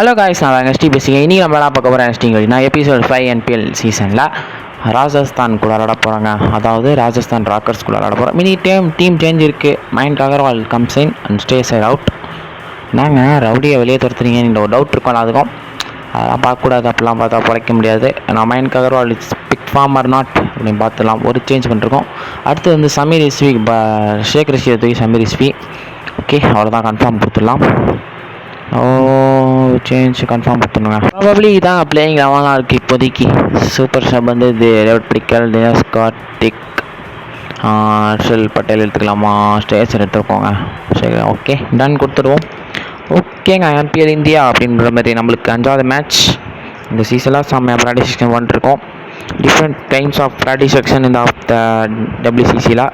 Hello guys, நான் ST பேசுகிறேன். இன்றைக்கி நம்ம பார்க்க போகிறேன் எஸ்டிங்க. நான் எபிசோட் 5 என்பிஎல் சீசனில் ராஜஸ்தான் கூட விளாட போகிறாங்க. அதாவது ராஜஸ்தான் ராக்கர்ஸ் கூட விளாட போகிறோம். மினி டீம் சேஞ்ச் இருக்குது. Mayank Agarwal comes in and stay sight out. நாங்கள் ரவுடியை வெளியே துரத்துறீங்க இந்த ஒரு டவுட் இருக்கும். அதுக்கும் அதெல்லாம் பார்க்கக்கூடாது. அப்படிலாம் பார்த்தா பிழைக்க முடியாது. நான் Mayank Agarwal it's big form or not அப்படின்னு பார்த்துலாம். ஒரு சேஞ்ச் பண்ணிருக்கோம். அடுத்து வந்து சமீர் இஸ்வி, ஷேக் ரஷீதை தூக்கி சமீர் இஸ்வி. ஓகே, அவ்வளோதான். கன்ஃபார்ம் கொடுத்துடலாம். சேஞ்ச் கன்ஃபார்ம் கொடுத்துருங்க. ப்ராபப்ளி இதான் பிளேயிங் லெவலாக இருக்குது இப்போதைக்கு. சூப்பர் ஷப் வந்து இது டேவிட் பிடிக்கல், தினேஷ் கார்த்திக், ஹர்ஷல் பட்டேல் எடுத்துக்கலாமா? ஸ்டேஷன் எடுத்துக்கோங்க. சரி, ஓகே, டன் கொடுத்துருவோம். ஓகேங்க, என்பிஎல் இந்தியா அப்படின்ற மாதிரி நம்மளுக்கு 5வது மேட்ச். இந்த சீசனில் செம்மையாக ப்ராக்டிஸ் செக்ஷன் வந்துருக்கோம். Different kinds of practice section இந்த ஆஃப் த டபிள்யூசிசியில்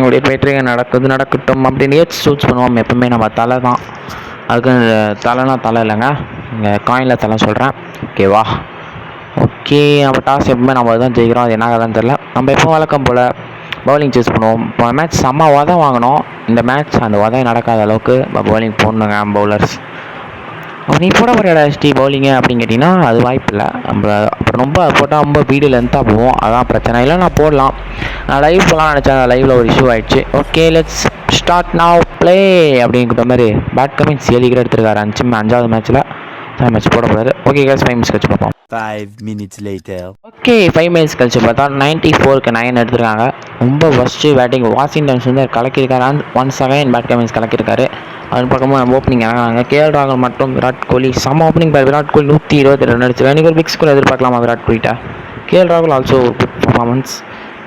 அப்படியே போய்ட்டு நடக்கட்டும் அப்படின்னு சூஸ் பண்ணுவோம். எப்பவுமே நம்ம தலை தான். அதுக்கு தலைனா தலை இல்லைங்க, இங்கே காயினில் தலை சொல்கிறேன். ஓகேவா? ஓகே, நம்ம டாஸ் எப்பவுமே நம்ம தான் ஜெயிக்கிறோம். அது என்ன கதைன்னு தெரில. நம்ம எப்போ வழக்கம் போல் பவுலிங் சூஸ் பண்ணுவோம். இப்போ மேட்ச் செம்ம உதவி வாங்கினோம். இந்த மேட்ச் அந்த உதவி நடக்காத அளவுக்கு பவுலிங் போடணுங்க பவுலர்ஸ். நீ போட போகிற எஸ்டி பவுலிங்கு அப்படின்னு கேட்டிங்கன்னா அது வாய்ப்பு இல்லை. நம்ம அப்புறம் ரொம்ப போட்டால் ரொம்ப வீடியோ லென்த்தாக போவோம். அதான் பிரச்சனை. இல்லை நான் போடலாம். நான் லைவ் போகலான்னு நினச்சேன். லைவில் ஒரு இஷ்யூ ஆகிடுச்சு. Okay, let's start now play அப்படிங்கிற மாதிரி பேட் கமின்ஸ் 7 விக்கெட் எடுத்துருக்காரு 5வது மேட்ச்சில். மேட்ச் போட போகிறாரு. ஓகே கேஸ், 5 மினிட்ஸ் கழிச்சு பார்ப்போம். 5 minutes later. ஓகே, 5 மினிட்ஸ் கழிச்சு பார்த்தா 94க்கு 9 எடுத்துருக்காங்க. ரொம்ப ஃபஸ்ட்டு பேட்டிங் வாஷிங்டன் சுந்தர் கலக்கியிருக்காரு. அண்ட் 1 செகண்ட் பேட் கமின்ஸ் கலக்கியிருக்காரு. அது பக்கமாக நம்ம ஓப்பனிங் இறங்குறாங்க. கேஎல் ராகுல் மற்றும் விராட் கோலி செம்ம ஓப்பனிங் பார். விராட் கோலி 122 ரன் அடிச்சு. எனக்கு ஒரு பிக் ஸ்கோர் எதிர்பார்க்கலாமா விராட் கோலிட்ட? கேஎல் ராகுல் ஆல்சோ குட் பர்ஃபார்மன்ஸ்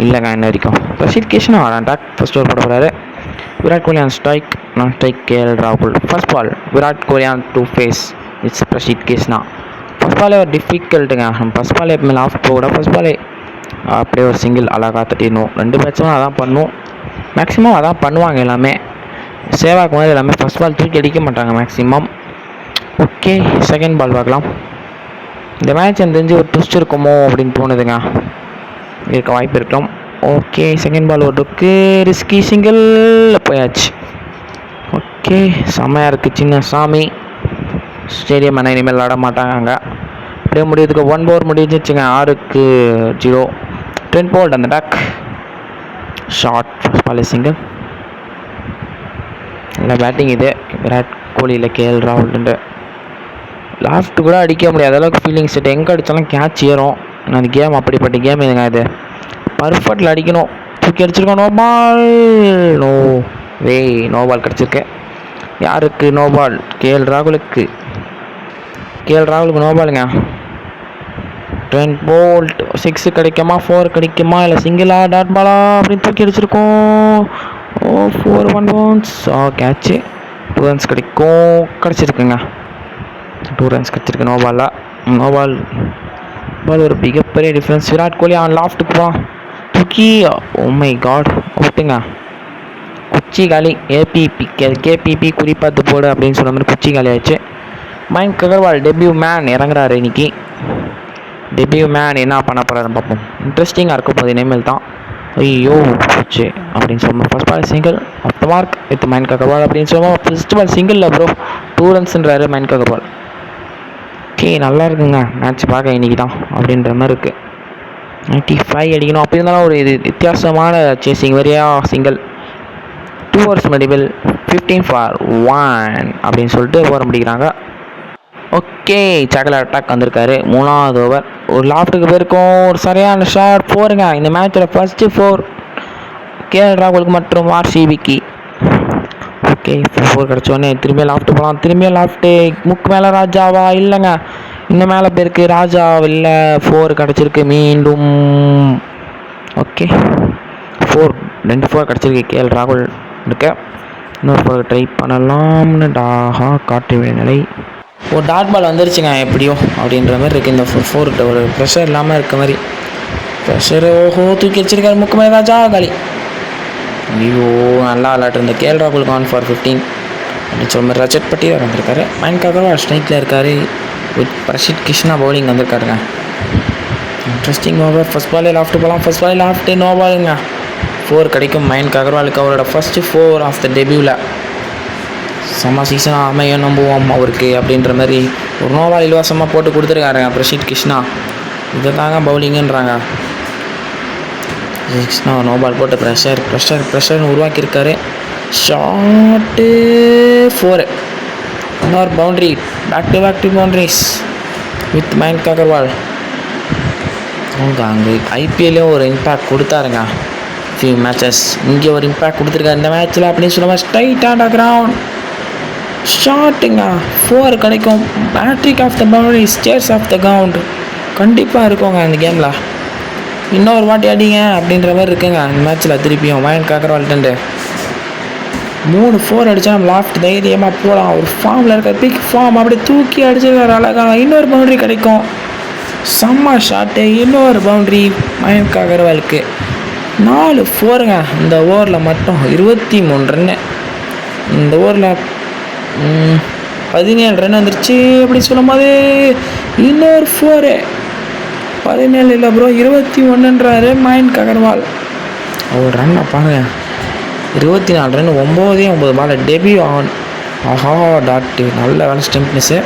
இல்லைங்க இன்ன வரைக்கும். Rashid Krishna attack first over போட போகிறாரு. Virat Kohli on strike, non strike KL ராகுல். First ball Virat Kohli on 2 face it's Rashid Krishna. First பாலே ஒரு டிஃபிகல்ட்டுங்க. நம்ம ஃபர்ஸ்ட் பாலே எப்பவுமே ஆஃப் போக ஃபர்ஸ்ட் பாலே அப்படியே ஒரு சிங்கிள் அழகாக தட்டிடணும். 2 மேட்சும் அதான் பண்ணும். மேக்ஸிமம் அதான் பண்ணுவாங்க எல்லாமே. சேவாக்கு மாதிரி எல்லாமே ஃபர்ஸ்ட் பால் தூக்கி அடிக்க மாட்டாங்க மேக்ஸிமம். ஓகே, செகண்ட் பால் பார்க்கலாம். இந்த மேட்ச் எனக்கு தெரிஞ்சு ஒரு ட்விஸ்ட் இருக்குமோ அப்படின்னு தோணுதுங்க. இருக்க வாய்ப்பு இருக்கலாம். ஓகே, செகண்ட் பால் ஒரு ரிஸ்கி சிங்கிள் போயாச்சு. ஓகே, செம்மையாக இருக்குது. சின்ன சாமி ஸ்டேடியம் ஆனால் இனிமேல் விளாட மாட்டாங்க. அப்படியே முடியறதுக்கு 1 ஓவர் முடிஞ்சிச்சுங்க. 6-0 10 போல்ட் அந்த டாக் ஷார்ட். First ball single. இல்லை பேட்டிங் இது விராட் கோலியில் கேஎல் ராகுல்ண்டு லாஃப்ட் கூட அடிக்க முடியாத அளவுக்கு ஃபீலிங் செட். எங்கே அடித்தாலும் கேட்ச் ஏறும். அந்த கேம் அப்படிப்பட்ட கேம் இதுங்க. இது பர்ஃபெக்டில் அடிக்கணும். தூக்கி அடிச்சிருக்கோம். No ball. நோ பால் கிடச்சிருக்கு. யாருக்கு நோ பால்? கேஎல் ராகுலுக்கு நோ பாலுங்க. 10 போல்ட் 6 கிடைக்குமா, 4 கிடைக்குமா, இல்லை சிங்கிளா டாட் பாலா அப்படின்னு தூக்கி அடிச்சிருக்கோம். 4 1 பவுன்ஸ். கேட்சு 2 ரன்ஸ் கிடச்சிருக்குங்க. 2 ரன்ஸ் கிடச்சிருக்கு. நோ பால் ஒரு மிகப்பெரிய டிஃப்ரென்ஸ். விராட் கோலி அவன் லாஃப்ட்டுக்கு போகிறான். தூக்கி மை காட் விட்டுங்க. குச்சி காலி. கேபிபி குறிப்பாத்து போடு அப்படின்னு சொன்ன மாதிரி குச்சி காலி ஆயிடுச்சு. மயங்க் அகர்வால் டெபியூ மேன் இறங்குறாரு இன்னைக்கு. டெபியூ மேன் என்ன பண்ண போகிறாருன்னு பார்ப்போம். இன்ட்ரெஸ்டிங்காக இருக்க போகுது இனிமேல் தான். ஐயோ போச்சு அப்படின்னு சொல்லுவோம். First ball single off the mark with Mayank Agarwal அப்படின்னு சொல்லுவோம். ஃபர்ஸ்ட் பால் சிங்கிளில் ப்ரோ 2 ரன்ஸ்ன்றாரு மயங்க் அகர்வால். ஓகே, நல்லா இருக்குங்க மேட்ச் பார்க்க இன்றைக்கி தான் அப்படின்ற மாதிரி இருக்குது. 95 அடிக்கணும். அப்படி இருந்தாலும் ஒரு இது வித்தியாசமான சேசிங் வரியா சிங்கிள். 2 ஓவர்ஸ் மெடிபிள் 15 for 1 அப்படின்னு சொல்லிட்டு ஓவர் முடிக்கிறாங்க. ஓகே, சாக்கல அட்டாக் வந்திருக்காரு. 3வது ஓவர் ஒரு லாஃப்ட்டுக்கு போயிருக்கோம். ஒரு சரியான ஷாட் 4ங்க. இந்த மேட்சில் ஃபஸ்ட்டு 4 கேஎல் ராகுலுக்கு மற்றும் ஆர்சிபிக்கு. ஓகே, 4 கிடச்சோடனே திரும்பிய லாஃப்ட்டு போகலாம். திரும்பிய லாஃப்ட்டு முக்கு மேலே ராஜாவா? இல்லைங்க, இன்னும் மேலே போயிருக்கு. ராஜா இல்லை. 4 கிடச்சிருக்கு மீண்டும். ஓகே, 2 4 கிடச்சிருக்கு கேஎல் ராகுல் இருக்க. இன்னொரு 4 ட்ரை பண்ணலாம்னு டாஹா காட்டு நிலை. ஒரு டாட் பால் வந்துருச்சுங்க எப்படியோ அப்படின்ற மாதிரி இருக்குது. இந்த 4 ஒரு ப்ரெஷர் இல்லாமல் இருக்க மாதிரி. ப்ரெஷர் தூக்கி வச்சிருக்காரு. முக்குமே ராஜா காலி. ஐயோ, நல்லா விளாட்டு இருந்த கேஎல் ராகுலுக்கு ஆன் ஃபார் 15 அப்படின்னு சொல்ல மாதிரி ரஜத் பட்டியல் வந்திருக்காரு. மயங்க் அகர்வால் ஸ்ட்ரைக்கில் இருக்காரு. வித் ரஷீத் கிருஷ்ணா பவுலிங் வந்திருக்காருங்க. Interesting over. ஃபர்ஸ்ட் பாலே லாஃப்ட்டு போகலாம். ஃபர்ஸ்ட் பாலே லாஃப்ட்டு நோ பாலுங்க. 4 கிடைக்கும் மயங்க் அகர்வாலுக்கு. அவரோட ஃபஸ்ட்டு 4 ஆஃப் த டெபியூவில் செம்ம சீசனாக அமையும் நம்புவோம் அவருக்கு அப்படின்ற மாதிரி ஒரு நோபால் இலவசமாக போட்டு கொடுத்துருக்காருங்க பிரசித் கிருஷ்ணா. இதை தாங்க பவுலிங்குன்றாங்க. கிருஷ்ணா நோபால் போட்டு ப்ரெஷர்னு உருவாக்கியிருக்காரு. ஷாட்டு 4. இன்னொரு boundary. Back to boundaries with Mayank Agarwal. அவங்க அங்கே ஐபிஎல்லையும் ஒரு இம்பேக்ட் கொடுத்தாருங்க ஃபியூ மேட்சஸ். இங்கே ஒரு இம்பேக்ட் கொடுத்துருக்காரு இந்த மேட்ச்சில் அப்படின்னு சொல்லுவாங்க. ஸ்ட்ரைட் ஆன் த கிரவுண்ட் ஷாட்டுங்க 4 கிடைக்கும். Patrick of the boundaries, chairs of the ground கண்டிப்பாக இருக்குங்க இந்த கேமில். இன்னொரு வாட்டி அடிங்க அப்படின்ற மாதிரி இருக்குங்க இந்த மேட்ச்சில். திருப்பியும் மயங்க் அகர்வால்ட்டு 3 4 அடித்தா நம்ம லாஃப்ட் தைரியமாக போகலாம். ஒரு ஃபார்மில் இருக்க பிக் ஃபார்ம் அப்படியே தூக்கி அடிச்சிருக்காரு அழகாக. இன்னொரு பவுண்டரி கிடைக்கும். செம்ம ஷாட்டு. இன்னொரு பவுண்ட்ரி மயங்க் அகர்வாலுக்கு. 4 4ங்க இந்த ஓவரில் மட்டும். 23 ரன்னு இந்த ஓவரில். 17 ரன் வந்துருச்சு அப்படி சொல்லும் போது இன்னொரு 4. 17 இல்லை ப்ரோ, 21ன்றாரு மயங்க் அகர்வால். ஒரு ரன்னை பாருங்க. 24 ரன் 9 பால் டெபியூ ஆன். ஆஹா டாட்டு. நல்ல வேலை ஸ்டெம்ப்னஸ்ஸு.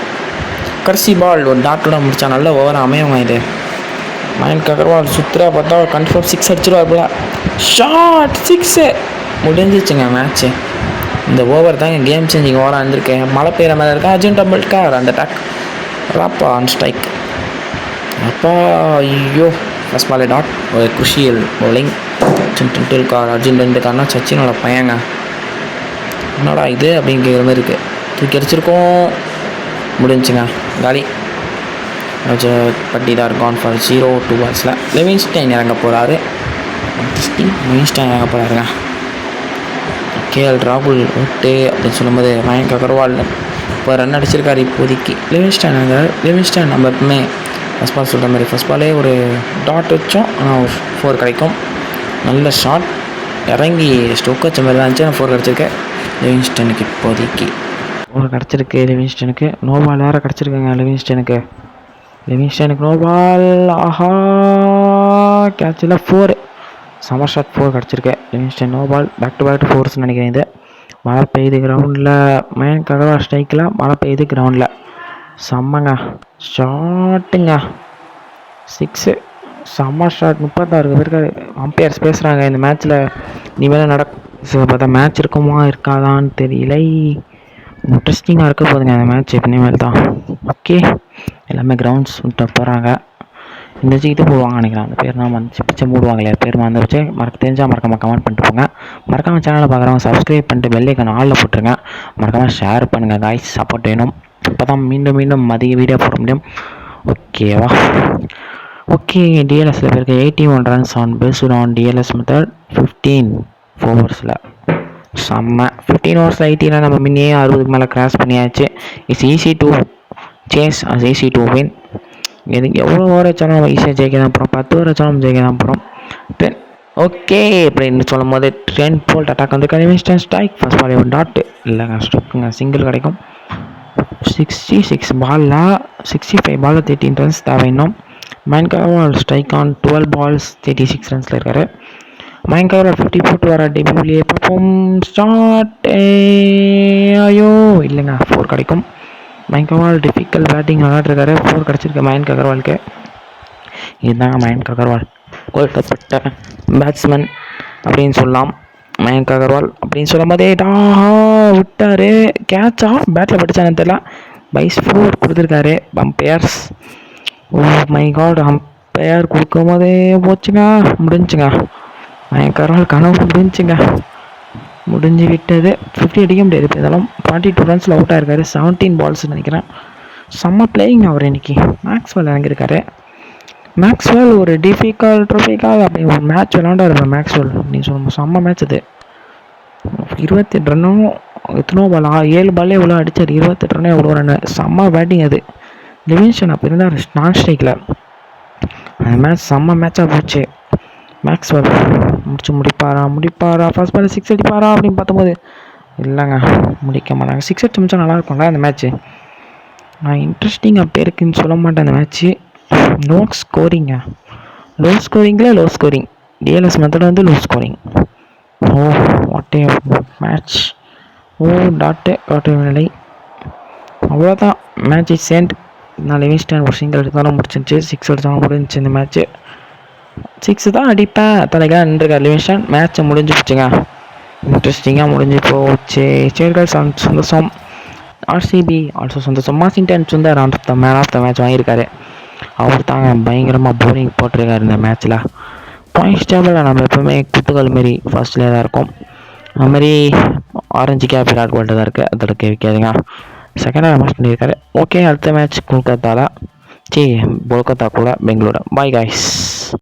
கடைசி பால் ஒரு டாட்டோட முடித்தா நல்ல ஓவராக அமையவங்க இது. மயங்க் அகர்வால் சுற்றுலா பார்த்தா கன்ஃபார்ம் 6 அடிச்சிருவார் போல. ஷாட் 6 முடிஞ்சிச்சுங்க மேட்ச்சு. இந்த ஓவர் தாங்க கேம் சேஞ்சிங் ஓவராக இருந்திருக்கேன். மழை பெய்கிற மாதிரி இருக்கா. அர்ஜுன் டெண்டுல்கர் அந்த டேக் ராப்பா ஆன் ஸ்ட்ரைக். அப்பா ஐயோ ஃபஸ்ட் பால் டாட். ஒரு குஷியல் பவுலிங். அர்ஜுன் டெண்டுல்கர்னா சச்சினோட பையங்க. என்னடா இது அப்படிங்கிற மாதிரி இருக்குது. தூக்கி அடிச்சிருக்கோம். முடிஞ்சுங்க காலி. பட்டி தான் இருக்கும் ஃபார் 0-2 பால்ஸில். லிவிங்ஸ்டன் இறங்க போகிறாரு. லிவிங்ஸ்டன் இறங்க போகிறாருங்க. கேஎல் ராகுல் ஓட்டு அப்படின்னு சொல்லும்போது மயங்க் அகர்வால் இப்போ ரன் அடிச்சிருக்காரு இப்போதைக்கு. லிவிங்ஸ்டன் நம்ம எப்பவுமே ஃபஸ்ட் பால் சொல்கிற மாதிரி ஃபஸ்ட் பாலே ஒரு டாட் வச்சோம். ஆனால் ஒரு 4 கிடைக்கும். நல்ல ஷாட் இறங்கி ஸ்டோக் வச்ச மாதிரி தான் இருந்துச்சு. நான் 4 கிடச்சிருக்கேன் லிவிங்ஸ்டனுக்கு இப்போதைக்கு. 4 கிடச்சிருக்கு லிவிங்ஸ்டனுக்கு. நோபால் வேறு கிடச்சிருக்குங்க லிவிங்ஸ்டனுக்கு நோபால். ஆஹா கேட்சில் 4. சமர் ஷாட் 4 கிடச்சிருக்கு லிவிங்ஸ்டன். நோபால் பேக் டு 4ஸ் நினைக்கிறேன். இது மழை பெய்யுது கிரவுண்டில். மயங்க் அகர்வால் ஸ்ட்ரைக்கில் மழை பெய்யுது கிரவுண்டில். செம்மங்க ஷாட்டுங்க 6. செம்ம ஷாட். 36 பேருக்கு அம்பையர்ஸ் பேசுகிறாங்க இந்த மேட்ச்சில். இனிமேல் பார்த்தா மேட்ச் இருக்குமா இருக்காதான்னு தெரியல. இன்ட்ரெஸ்டிங்காக இருக்க போகுதுங்க அந்த மேட்ச் இனிமேல் தான். ஓகே எல்லாமே கிரவுண்ட்ஸ் விட்டு போகிறாங்க. இந்த இது போடுவாங்க நினைக்கிறேன். அந்த பேர் நான் வந்து பிச்சை மூடுவாங்க இல்லையா, பேர் வந்து வச்சு தெரிஞ்சால் மறக்காமல் கமெண்ட் பண்ணிட்டு போங்க. மறக்காமல் சேனலை பார்க்குறவங்க சப்ஸ்கிரைப் பண்ணிட்டு பெல் ஐக்கான் ஆலில் போட்டுருங்க. மறக்காமல் ஷேர் பண்ணுங்கள் காய்ஸ். சப்போர்ட் வேணும். அப்போ தான் மீண்டும் மதிய வீடியோ போட முடியும். ஓகேவா? ஓகே டிஎல்எஸில் இருக்க 81 runs on based on TLS method 15 ஓவர்ஸில். செம்ம 15 ஓவர்ஸில் 80 நம்ம முன்னே 60க்கு மேலே கிராஸ் பண்ணியாச்சு. It's easy to chase as easy to win. எதுக்கு எவ்வளோ ஓவர் வச்சாலும் நம்ம ஈஸியாக ஜெயிக்க தான் போகிறோம். 10 ஓவர் வச்சாலும் நம்ம ஜெயிக்க தான் போகிறோம். ஓகே அப்படின்னு சொல்லும் போது 10 போல்ட் அட்டாக் வந்து லிவிங்ஸ்டன் ஸ்ட்ரைக். ஃபஸ்ட் பால் ஒரு டாட் இல்லைங்க, ஸ்ட்ரைக்குங்க, சிங்கிள் கிடைக்கும். 66 பாலில் 65 பாலில் 13 ரன்ஸ் தேவை. இன்னும் Mayank Agarwal strike on 12 balls 36 ரன்ஸில் இருக்காரு. மயங்க் அகர்வால் 50 போட்டு வர டெபியூலேயே பார்ப்போம். ஸ்டார்ட். ஐயோ இல்லைங்க 4 கிடைக்கும். மயங்க் அகர்வால் டிஃபிகல்ட் பேட்டிங் விளையாடுறாரு. 4 கிடச்சிருக்கு மயங்க் அகர்வாலுக்கு. இதுதாங்க மயங்க் அகர்வால் கொல்கப்பட்ட பேட்ஸ்மேன் அப்படின்னு சொல்லலாம். மயங்க் அகர்வால் அப்படின்னு சொல்லும் போதே விட்டார். கேட்சா பேட்டில் பட்டுச்சானு தெரியல. பைஸ் 4 கொடுத்துருக்காரு umpires. Oh my god, umpire கொடுக்கும் போதே போச்சுங்க. முடிஞ்சுங்க மயங்க் அகர்வால் கனவு முடிஞ்சு விட்டது. 50 அடிக்க முடியாது. இருந்தாலும் 42 ரன்ஸில் அவுட் ஆயிருக்காரு. 17 balls நினைக்கிறேன். செம்ம பிளேயிங் அவர் இன்னைக்கு. மேக்ஸ்வெல் இறங்கியிருக்காரு. மேக்ஸ்வெல் ஒரு ட்ரோஃபிக்கால் அப்படி ஒரு மேட்ச் விளாண்டாரு மேக்ஸ்வெல் அப்படின்னு சொல்லும்போது செம்ம மேட்ச் அது. 28 ரன்னும் எத்தனோ பால் 7 பால்லே எவ்வளோ அடித்தார். 28 ரன்னு எவ்வளோ ரன்னு. செம்ம பேட்டிங் அது. லிவிங்ஸ்டன் அப்போ இருந்தார் நான் ஸ்ட்ரைக்கில். அந்த மேட்ச் செம்ம மேட்சாக போச்சு. மேக்ஸ்வெல் முடிப்பாரா ஃபர்ஸ்ட் பால் 6 அடிப்பாரா அப்படின்னு பார்த்தபோது இல்லைங்க, முடிக்க மாட்டாங்க. 6 அடிச்சு முடிச்சா நல்லாயிருக்கும்ல அந்த மேட்ச்சு. நான் இன்ட்ரெஸ்டிங்காக பேருக்குன்னு சொல்ல மாட்டேன் அந்த match. Low scoring. DLS method வந்து low scoring. Oh what a match. Dot காட்டவில்லை. அவ்வளோதான், மேட்ச் இஸ் எண்ட். நான் லிவிங்ஸ்டன் ஒரு சிங்கிள் எடுத்தாலும் முடிச்சிருச்சு, 6 எடுத்தாலும் முடிஞ்சிச்சு. இந்த மேட்ச்சு 6 தான் அடிப்பேன் தலைக்காக நின்றுருக்கார் லிவிங்ஸ்டன். மேட்ச்சை முடிஞ்சு போச்சுங்க, இன்ட்ரெஸ்டிங்காக முடிஞ்சு போச்சு. சரி சந்தோஷம். ஆர்சிபி ஆல்சோ சந்தோஷம். மார்சிங்டன் Sundar man of the match வாங்கியிருக்காரு. அவர் தாங்க பயங்கரமாக போரிங் போட்டிருக்காரு இந்த மேட்ச்சில். பாயிண்ட்ஸ் டேபிளில் நம்ம எப்போவுமே குத்துக்கள் மாரி ஃபர்ஸ்ட்லேயே தான் இருக்கும். அதுமாதிரி ஆரஞ்சு கேப் விராட் கோல்டு தான் இருக்குது, அதோட கேட்காதுங்க. செகண்டாக மேட்ச் பண்ணியிருக்காரு. ஓகே, அடுத்த மேட்ச் கொல்கத்தா கூட பெங்களூரு. Bye guys.